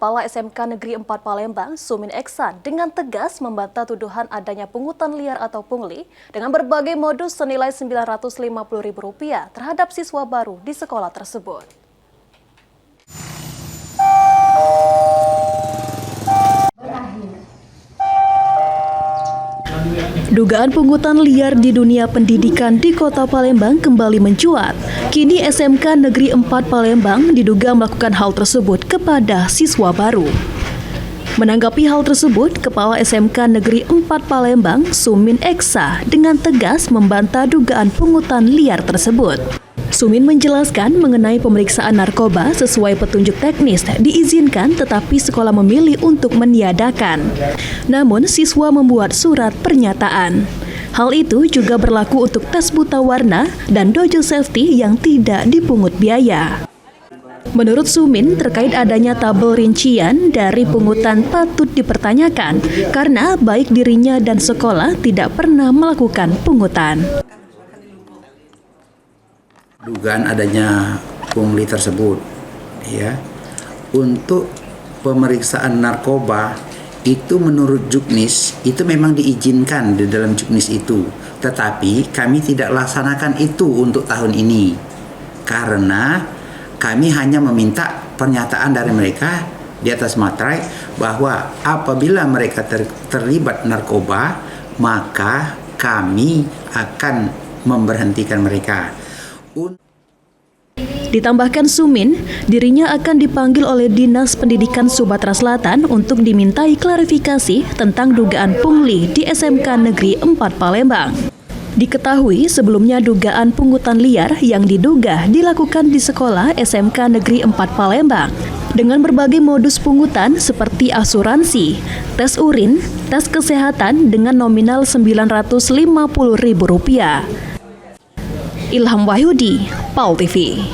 Kepala SMK Negeri 4 Palembang, Sumin Eksan, dengan tegas membantah tuduhan adanya pungutan liar atau pungli dengan berbagai modus senilai Rp950.000 terhadap siswa baru di sekolah tersebut. Dugaan pungutan liar di dunia pendidikan di Kota Palembang kembali mencuat. Kini SMK Negeri 4 Palembang diduga melakukan hal tersebut kepada siswa baru. Menanggapi hal tersebut, Kepala SMK Negeri 4 Palembang, Sumin Eksan, dengan tegas membantah dugaan pungutan liar tersebut. Sumin menjelaskan mengenai pemeriksaan narkoba sesuai petunjuk teknis diizinkan tetapi sekolah memilih untuk meniadakan. Namun siswa membuat surat pernyataan. Hal itu juga berlaku untuk tes buta warna dan dojo safety yang tidak dipungut biaya. Menurut Sumin, terkait adanya tabel rincian dari pungutan patut dipertanyakan karena baik dirinya dan sekolah tidak pernah melakukan pungutan. Dugaan adanya pungli tersebut, ya, untuk pemeriksaan narkoba itu menurut Juknis itu memang diizinkan di dalam Juknis itu, tetapi kami tidak laksanakan itu untuk tahun ini karena kami hanya meminta pernyataan dari mereka di atas materai bahwa apabila mereka terlibat narkoba maka kami akan memberhentikan mereka. Ditambahkan Sumin, dirinya akan dipanggil oleh Dinas Pendidikan Sumatera Selatan untuk dimintai klarifikasi tentang dugaan pungli di SMK Negeri 4 Palembang. Diketahui sebelumnya dugaan pungutan liar yang diduga dilakukan di sekolah SMK Negeri 4 Palembang dengan berbagai modus pungutan seperti asuransi, tes urin, tes kesehatan dengan nominal Rp950.000. Ilham Wahyudi, PAL TV.